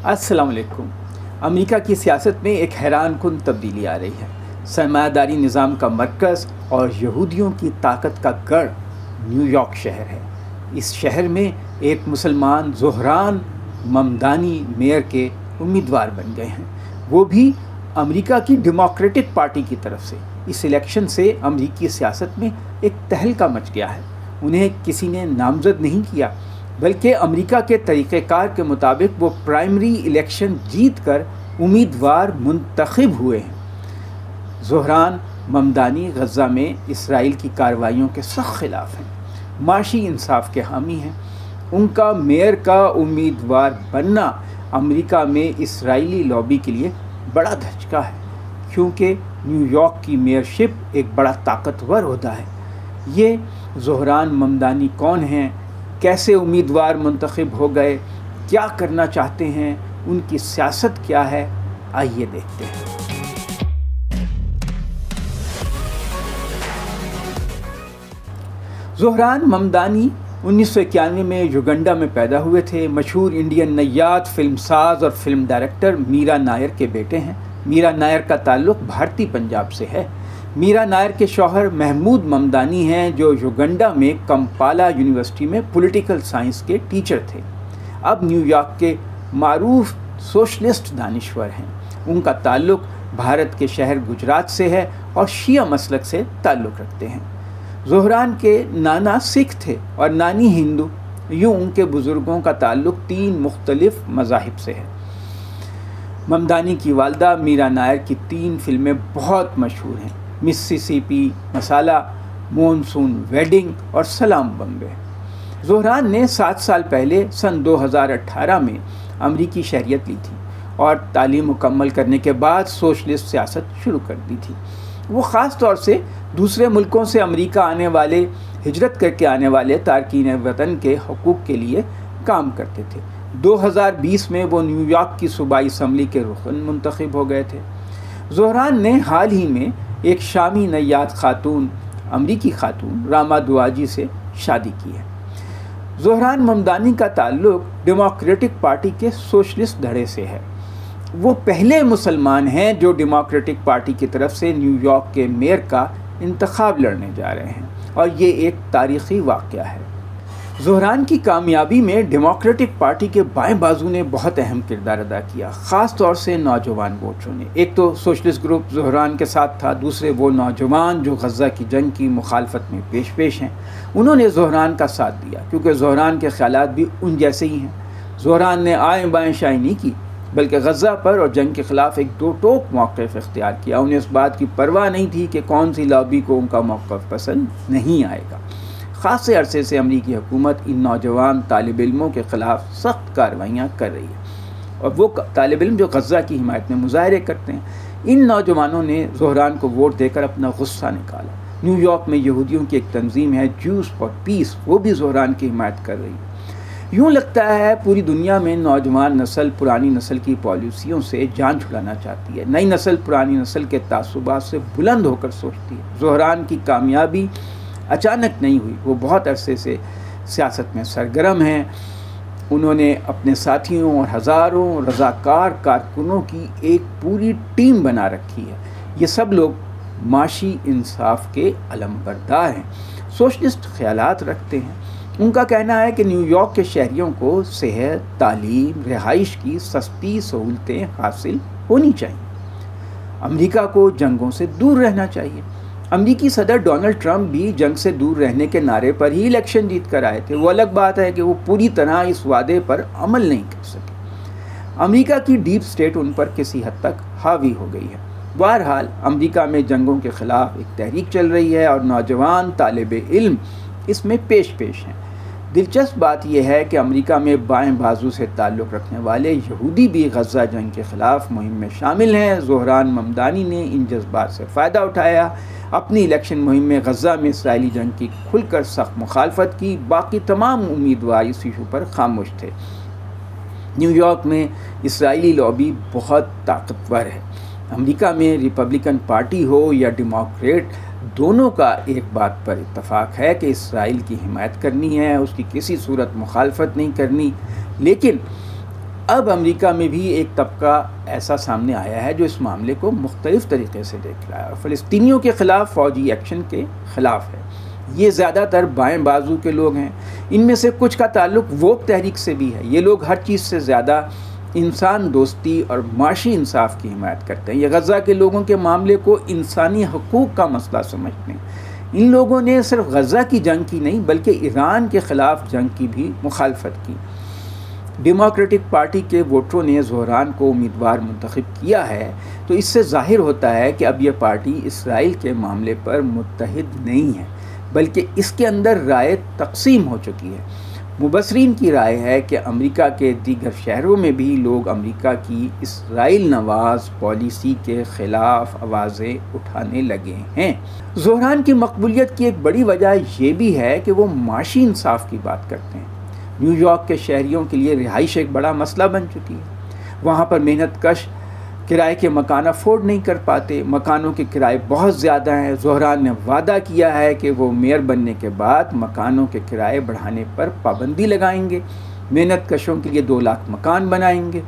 السلام علیکم۔ امریکہ کی سیاست میں ایک حیران کن تبدیلی آ رہی ہے۔ سرمایہ داری نظام کا مرکز اور یہودیوں کی طاقت کا گڑھ نیو یارک شہر ہے۔ اس شہر میں ایک مسلمان زہران ممدانی میئر کے امیدوار بن گئے ہیں، وہ بھی امریکہ کی ڈیموکریٹک پارٹی کی طرف سے۔ اس الیکشن سے امریکی سیاست میں ایک تہلکہ مچ گیا ہے۔ انہیں کسی نے نامزد نہیں کیا، بلکہ امریکہ کے طریقہ کار کے مطابق وہ پرائمری الیکشن جیت کر امیدوار منتخب ہوئے ہیں۔ زہران ممدانی غزہ میں اسرائیل کی کارروائیوں کے سخت خلاف ہیں، معاشی انصاف کے حامی ہیں۔ ان کا میئر کا امیدوار بننا امریکہ میں اسرائیلی لابی کے لیے بڑا دھچکا ہے، کیونکہ نیو یارک کی میئرشپ ایک بڑا طاقتور عہدہ ہے۔ یہ زہران ممدانی کون ہیں، کیسے امیدوار منتخب ہو گئے، کیا کرنا چاہتے ہیں، ان کی سیاست کیا ہے، آئیے دیکھتے ہیں۔ زہران ممدانی 1991 میں یوگنڈا میں پیدا ہوئے تھے۔ مشہور انڈین نیاد، فلم ساز اور فلم ڈائریکٹر میرا نائر کے بیٹے ہیں۔ میرا نائر کا تعلق بھارتی پنجاب سے ہے۔ میرا نائر کے شوہر محمود ممدانی ہیں، جو یوگنڈا میں کمپالا یونیورسٹی میں پولیٹیکل سائنس کے ٹیچر تھے۔ اب نیو یارک کے معروف سوشلسٹ دانشور ہیں۔ ان کا تعلق بھارت کے شہر گجرات سے ہے اور شیعہ مسلک سے تعلق رکھتے ہیں۔ زہران کے نانا سکھ تھے اور نانی ہندو، یوں ان کے بزرگوں کا تعلق 3 مختلف مذاہب سے ہے۔ ممدانی کی والدہ میرا نائر کی 3 فلمیں بہت مشہور ہیں: مسیسیپی مسالہ، مونسون ویڈنگ اور سلام بمبے۔ زہران نے 7 سال پہلے سن 2018 میں امریکی شہریت لی تھی اور تعلیم مکمل کرنے کے بعد سوشلسٹ سیاست شروع کر دی تھی۔ وہ خاص طور سے دوسرے ملکوں سے امریکہ آنے والے، ہجرت کر کے آنے والے تارکین وطن کے حقوق کے لیے کام کرتے تھے۔ 2020 میں وہ نیو یارک کی صوبائی اسمبلی کے رکن منتخب ہو گئے تھے۔ زہران نے حال ہی میں ایک شامی نیاد خاتون، امریکی خاتون راما دواجی سے شادی کی ہے۔ زہران ممدانی کا تعلق ڈیموکریٹک پارٹی کے سوشلسٹ دھڑے سے ہے۔ وہ پہلے مسلمان ہیں جو ڈیموکریٹک پارٹی کی طرف سے نیو یارک کے میئر کا انتخاب لڑنے جا رہے ہیں، اور یہ ایک تاریخی واقعہ ہے۔ زہران کی کامیابی میں ڈیموکریٹک پارٹی کے بائیں بازو نے بہت اہم کردار ادا کیا، خاص طور سے نوجوان ووٹروں نے۔ ایک تو سوشلسٹ گروپ زہران کے ساتھ تھا، دوسرے وہ نوجوان جو غزہ کی جنگ کی مخالفت میں پیش ہیں۔ انہوں نے زہران کا ساتھ دیا کیونکہ زہران کے خیالات بھی ان جیسے ہی ہیں۔ زہران نے آئیں بائیں شائیں نہیں کی، بلکہ غزہ پر اور جنگ کے خلاف ایک دو ٹوک موقف اختیار کیا۔ انہیں اس بات کی پرواہ نہیں تھی کہ کون سی لابی کو ان کا موقف پسند نہیں آئے گا۔ خاصے عرصے سے امریکی حکومت ان نوجوان طالب علموں کے خلاف سخت کارروائیاں کر رہی ہے، اور وہ طالب علم جو غزہ کی حمایت میں مظاہرے کرتے ہیں، ان نوجوانوں نے زہران کو ووٹ دے کر اپنا غصہ نکالا۔ نیو یارک میں یہودیوں کی ایک تنظیم ہے جوز فار پیس، وہ بھی زہران کی حمایت کر رہی ہے۔ یوں لگتا ہے پوری دنیا میں نوجوان نسل پرانی نسل کی پالیسیوں سے جان چھڑانا چاہتی ہے، نئی نسل پرانی نسل کے تعصبات سے بلند ہو کر سوچتی ہے۔ زہران کی کامیابی اچانک نہیں ہوئی، وہ بہت عرصے سے سیاست میں سرگرم ہیں۔ انہوں نے اپنے ساتھیوں اور ہزاروں رضاکار کارکنوں کی ایک پوری ٹیم بنا رکھی ہے۔ یہ سب لوگ معاشی انصاف کے علمبردار ہیں، سوشلسٹ خیالات رکھتے ہیں۔ ان کا کہنا ہے کہ نیو یارک کے شہریوں کو صحت، تعلیم، رہائش کی سستی سہولتیں حاصل ہونی چاہیے۔ امریکہ کو جنگوں سے دور رہنا چاہیے۔ امریکی صدر ڈونلڈ ٹرمپ بھی جنگ سے دور رہنے کے نعرے پر ہی الیکشن جیت کر آئے تھے۔ وہ الگ بات ہے کہ وہ پوری طرح اس وعدے پر عمل نہیں کر سکے۔ امریکہ کی ڈیپ اسٹیٹ ان پر کسی حد تک حاوی ہو گئی ہے۔ بہرحال امریکہ میں جنگوں کے خلاف ایک تحریک چل رہی ہے اور نوجوان طالب علم اس میں پیش ہیں۔ دلچسپ بات یہ ہے کہ امریکہ میں بائیں بازو سے تعلق رکھنے والے یہودی بھی غزہ جنگ کے خلاف مہم میں شامل ہیں۔ زہران ممدانی نے ان جذبات سے فائدہ اٹھایا، اپنی الیکشن مہم میں غزہ میں اسرائیلی جنگ کی کھل کر سخت مخالفت کی۔ باقی تمام امیدوار اس ایشو پر خاموش تھے۔ نیو یارک میں اسرائیلی لابی بہت طاقتور ہے۔ امریکہ میں ریپبلکن پارٹی ہو یا ڈیموکریٹ، دونوں کا ایک بات پر اتفاق ہے کہ اسرائیل کی حمایت کرنی ہے، اس کی کسی صورت مخالفت نہیں کرنی۔ لیکن اب امریکہ میں بھی ایک طبقہ ایسا سامنے آیا ہے جو اس معاملے کو مختلف طریقے سے دیکھ رہا ہے اور فلسطینیوں کے خلاف فوجی ایکشن کے خلاف ہے۔ یہ زیادہ تر بائیں بازو کے لوگ ہیں، ان میں سے کچھ کا تعلق ووک تحریک سے بھی ہے۔ یہ لوگ ہر چیز سے زیادہ انسان دوستی اور معاشی انصاف کی حمایت کرتے ہیں۔ یہ غزہ کے لوگوں کے معاملے کو انسانی حقوق کا مسئلہ سمجھتے ہیں۔ ان لوگوں نے صرف غزہ کی جنگ کی نہیں بلکہ ایران کے خلاف جنگ کی بھی مخالفت کی۔ ڈیموکریٹک پارٹی کے ووٹروں نے زہران کو امیدوار منتخب کیا ہے تو اس سے ظاہر ہوتا ہے کہ اب یہ پارٹی اسرائیل کے معاملے پر متحد نہیں ہے بلکہ اس کے اندر رائے تقسیم ہو چکی ہے۔ مبصرین کی رائے ہے کہ امریکہ کے دیگر شہروں میں بھی لوگ امریکہ کی اسرائیل نواز پالیسی کے خلاف آوازیں اٹھانے لگے ہیں۔ زہران کی مقبولیت کی ایک بڑی وجہ یہ بھی ہے کہ وہ معاشی انصاف کی بات کرتے ہیں۔ نیو یارک کے شہریوں کے لیے رہائش ایک بڑا مسئلہ بن چکی ہے۔ وہاں پر محنت کش کرائے کے مکان افورڈ نہیں کر پاتے، مکانوں کے کرائے بہت زیادہ ہیں۔ زہران نے وعدہ کیا ہے کہ وہ میئر بننے کے بعد مکانوں کے کرائے بڑھانے پر پابندی لگائیں گے، محنت کشوں کے لیے 2 لاکھ مکان بنائیں گے۔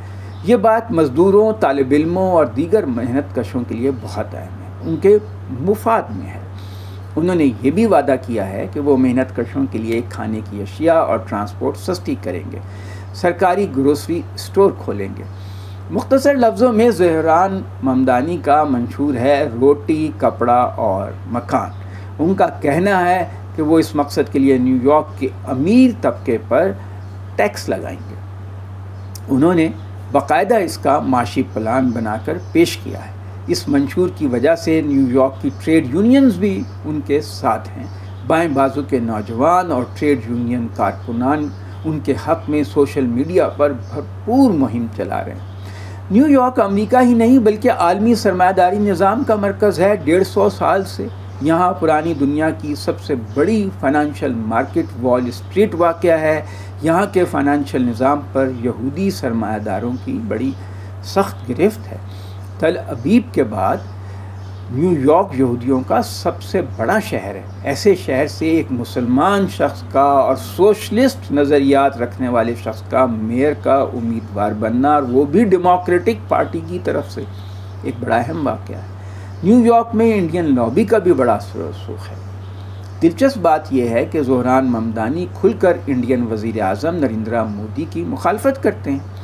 یہ بات مزدوروں، طالب علموں اور دیگر محنت کشوں کے لیے بہت اہم ہے، ان کے مفاد میں ہے۔ انہوں نے یہ بھی وعدہ کیا ہے کہ وہ محنت کشوں کے لیے کھانے کی اشیاء اور ٹرانسپورٹ سستی کریں گے، سرکاری گروسری اسٹور کھولیں گے۔ مختصر لفظوں میں زہران ممدانی کا منشور ہے روٹی، کپڑا اور مکان۔ ان کا کہنا ہے کہ وہ اس مقصد کے لیے نیو یارک کے امیر طبقے پر ٹیکس لگائیں گے۔ انہوں نے باقاعدہ اس کا معاشی پلان بنا کر پیش کیا ہے۔ اس منشور کی وجہ سے نیو یارک کی ٹریڈ یونینز بھی ان کے ساتھ ہیں۔ بائیں بازو کے نوجوان اور ٹریڈ یونین کارکنان ان کے حق میں سوشل میڈیا پر بھرپور مہم چلا رہے ہیں۔ نیو یارک امریکہ ہی نہیں بلکہ عالمی سرمایہ داری نظام کا مرکز ہے۔ 150 سال سے یہاں پرانی دنیا کی سب سے بڑی فائنینشیل مارکیٹ وال اسٹریٹ واقع ہے۔ یہاں کے فائنینشیل نظام پر یہودی سرمایہ داروں کی بڑی سخت گرفت ہے۔ تل ابیب کے بعد نیو یارک یہودیوں کا سب سے بڑا شہر ہے۔ ایسے شہر سے ایک مسلمان شخص کا اور سوشلسٹ نظریات رکھنے والے شخص کا میئر کا امیدوار بننا، اور وہ بھی ڈیموکریٹک پارٹی کی طرف سے، ایک بڑا اہم واقعہ ہے۔ نیو یارک میں انڈین لابی کا بھی بڑا رسوخ ہے۔ دلچسپ بات یہ ہے کہ زہران ممدانی کھل کر انڈین وزیر اعظم نریندرا مودی کی مخالفت کرتے ہیں۔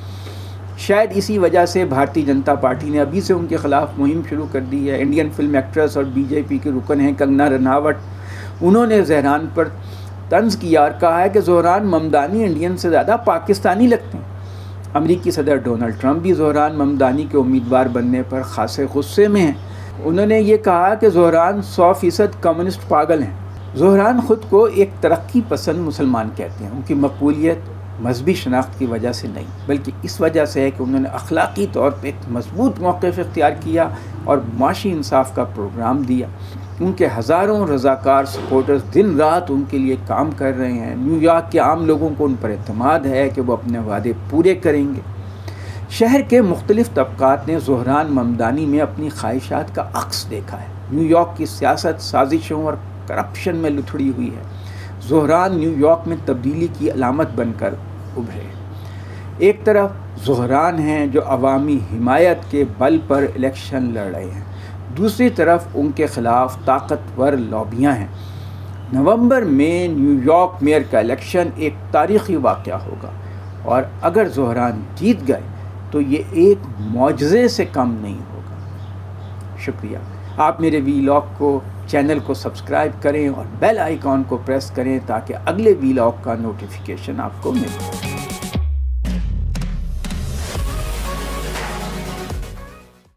شاید اسی وجہ سے بھارتی جنتا پارٹی نے ابھی سے ان کے خلاف مہم شروع کر دی ہے۔ انڈین فلم ایکٹریس اور بی جے پی کے رکن ہیں کنگنا رناوٹ، انہوں نے زہران پر طنز کیا اور کہا ہے کہ زہران ممدانی انڈین سے زیادہ پاکستانی لگتے ہیں۔ امریکی صدر ڈونلڈ ٹرمپ بھی زہران ممدانی کے امیدوار بننے پر خاصے غصے میں ہیں۔ انہوں نے یہ کہا کہ زہران 100% کمیونسٹ پاگل ہیں۔ زہران خود کو ایک ترقی پسند مسلمان کہتے ہیں۔ ان کی مقبولیت مذہبی شناخت کی وجہ سے نہیں بلکہ اس وجہ سے ہے کہ انہوں نے اخلاقی طور پہ ایک مضبوط موقف اختیار کیا اور معاشی انصاف کا پروگرام دیا۔ ان کے ہزاروں رضاکار سپورٹرز دن رات ان کے لیے کام کر رہے ہیں۔ نیو یارک کے عام لوگوں کو ان پر اعتماد ہے کہ وہ اپنے وعدے پورے کریں گے۔ شہر کے مختلف طبقات نے زہران ممدانی میں اپنی خواہشات کا عکس دیکھا ہے۔ نیو یارک کی سیاست سازشوں اور کرپشن میں لتھڑی ہوئی ہے۔ زہران نیو یارک میں تبدیلی کی علامت بن کر ابھرے۔ ایک طرف زہران ہیں جو عوامی حمایت کے بل پر الیکشن لڑ رہے ہیں، دوسری طرف ان کے خلاف طاقتور لابیاں ہیں۔ نومبر میں نیو یارک میئر کا الیکشن ایک تاریخی واقعہ ہوگا، اور اگر زہران جیت گئے تو یہ ایک معجزے سے کم نہیں ہوگا۔ شکریہ۔ آپ میرے ویلاگ کو چینل کو سبسکرائب کریں اور بیل آئیکن کو پریس کریں تاکہ اگلے ویلاگ کا نوٹیفیکیشن آپ کو ملے۔